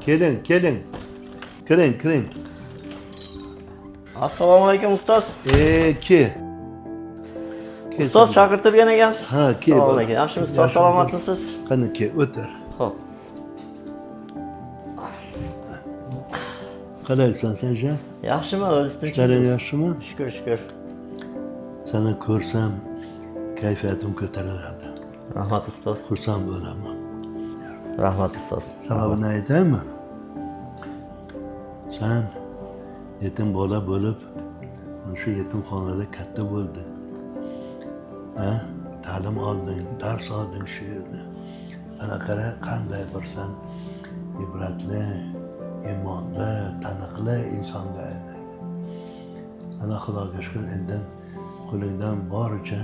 keling. Kiring. Assalomu alaykum ustoz. Ke. Ustoz chaqirtirgan ekansiz. Ha, ke. Assalomu alaykum. Yaxshimisiz? Salomatmisiz? Qani ke, o'tir. Xo'p. Qalaysan Sanjar? Yaxshimi o'zi tinchmi? Ishlaring yaxshimi? Shukr. Seni ko'rsam kayfiyatim ko'tariladi. Rahmat ustoz. Xursand bo'laman. Rahmat ustoz. Sababini aytaymi? Sen yetim bola bo'lib, shu yetimxonada katta bo'lding. Ha? Ta'lim olding, dars olding shu yerda. Ana qara qanday bir sen ibratli, imonli, taniqli insonga ayding. Ana Xudoga shukr, endi qo'lingdan boricha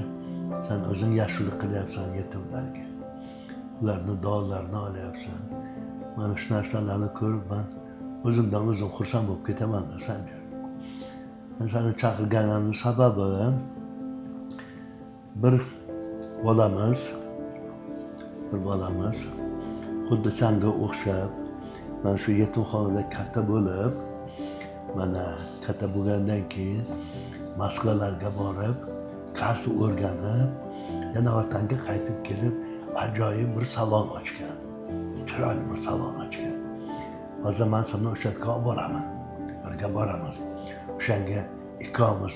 sen o'zing yaxshilik qilyapsan yetimlarga. Ularni duolarini olyapsan. Mana shu narsalarni ko'rib men o'zimdan o'zim xursand bo'lib ketaman-da Sanjar. Men seni chaqirganimning sababi bir bolamiz xuddi senga o'xshab mana shu yetimxonada katta bo'lib, mana katta bo'lgandan keyin Moskvalarga borib, kasb o'rganib, yana vatanga qaytib kelib, ajoyib bir salon ochgan. Chiroyli bir salon ochgan. Hozir men seni o'sha yerga olib boraman. Birga boramiz. O'shanga ikkovimiz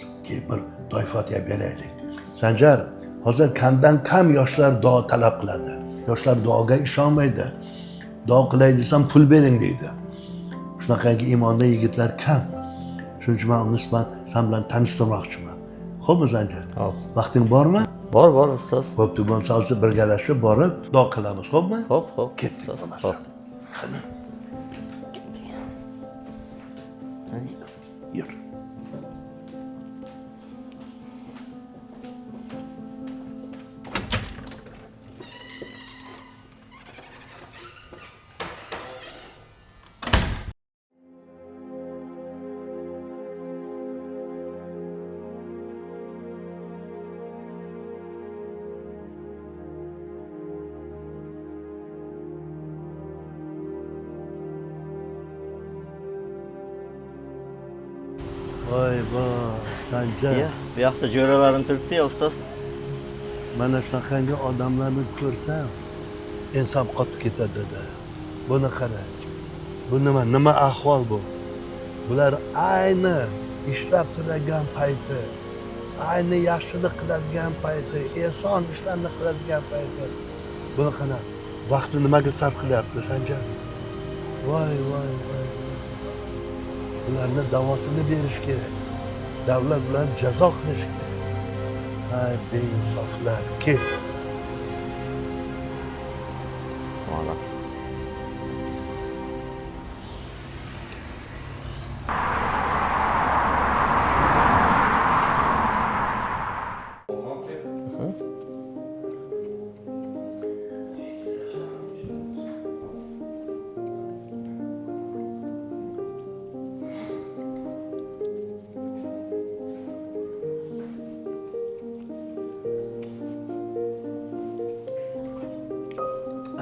bir to'yfatiya beraylik. Sanjar, hozir kamdan kam yoshlar duo talab qiladi. Yoshlar duoga ishonmaydi. Duo qilay desam pul bering deydi. Shunaqangi iymonli yigitlar kam. Shuning uchun men uni sen bilan tanishtirmoqchiman. Xo'pmi Sanjar? Xo'p. Vaqting bormi? Bor ustoz. Xo'p, bo'lmasa hozir birgalashib borib duo qilamiz, xo'pmi? Xo'p. Ketdik Ustoz, bo'lmasa. xo'p. Qani. Yur. Voy, Sanjar. Bu yoqda jo'ralarim turibdi-ya ustoz. Mana shunaqangi odamlarni ko'rsam, inson qotib ketadi-da. Buni qara. Bu nima ahvol bu? Bular ayni ishlab turadigan payti, ayni yaxshilik qiladigan payti, ehson ishlarni qiladigan payti. Buni qara. Vaqtni nimaga sarf qilyapti Sanjar? Voy. Ularni davosini berish kerak. Davlat bilan jazo qilish kerak. Hay beinsoflar, ket. Mana.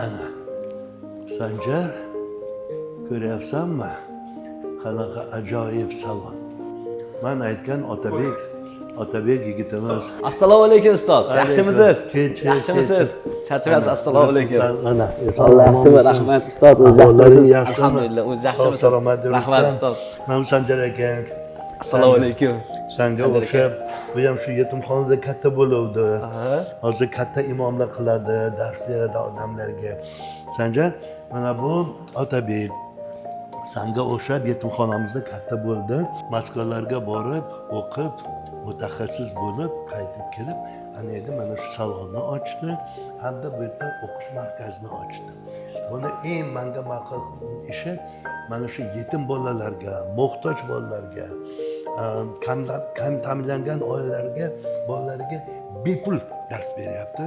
Ana, Sanjar, ko'ryapsanmi? Qanaqa ajoyib salon. Men aytgan Otabek yigitimiz. Assalomu alaykum ustoz. Yaxshimisiz? Yaxshimisiz? Charchamaysiz. Assalomu alaykum. Ana, Alloh rahmat ustoz. ahvollaring yaxshimi? Alhamdulillah, o'zi yaxshimisiz? Salomat Rahmat ustoz. Men Sanjar aka. Assalomu alaykum. Senga o'xshab, bu ham shu yetimxonada katta bo'luvdi. Hozir katta imomlar qiladi, dars beradi odamlarga. Sanjar, mana bu Otabek. Senga o'xshab yetimxonamizda katta bo'ldi. Moskvalarga borib, o'qib, mutaxassis bo'lib, qaytib kelib, ana endi mana shu salonni ochdi, hamda bu yerda o'qish markazini ochdi. Buni eng menga ma'qul ishi mana shu yetim bolalarga, muhtoj bolalarga, kam ta'minlangan oilalarga, bolalarga bepul dars beryapti.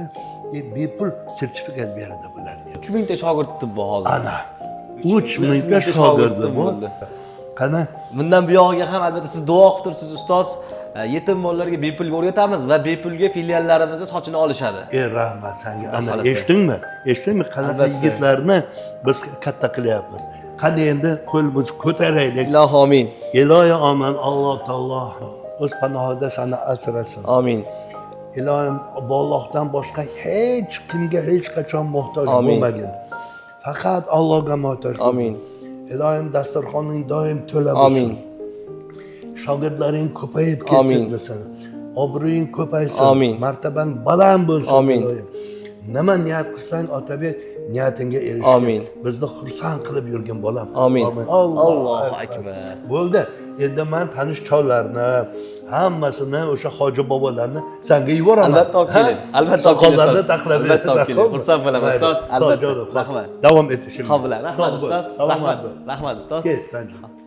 Bepul sertifikat beradi bularga. 3000 ta shogirdi bu hozir. Ana 3000 ta shogirdi bu. Qani? Bundan buyog'iga ham albatta siz duo qilib tursiz ustoz. Yetim bolalarga bepulga o'rgatamiz va bepulga filiallarimizda sochini olishadi. Rahmat senga. Ana eshitdingmi? Qanaqa yigitlarni biz katta qilyapmiz. qani endi qo'limizni ko'taraylik. Ilohi amin. Ilohi omin, Alloh taolo o'z panohida seni asrasin. Amin. Ilohim Allohdan boshqa hech kimga hech qachon muhtoj Amin. bo'lmagan. Faqat Allohga muhtoj. Amin. Ilohim dasturxoning doim to'la Amin. bo'lsin. Shogirdlaring ko'payib Amin. ketsin. Obro'ying ko'paysin. Amin. Martaban baland bo'lsin. Amin. Ilohim. Nima niyat qilsang, Otabek niyatingga erish. Amin. Bizni xursand qilib yurgin bolam. Amin. Allohu akbar. Bo'ldi. Endi men tanish chollarni, hammasini o'sha hoji bobolarni senga yuboraman. Albatta olib keling. Albatta olib keling. Soqollarni taqlab Albatta olib keling. Xursand bo'laman ustoz. Albatta. Rahmat. Rahmat. Davom et ishingni. Xo'p, rahmat ustoz. Salomat Rahmat. bo'l. Rahmat ustoz. Ket, Sanjay.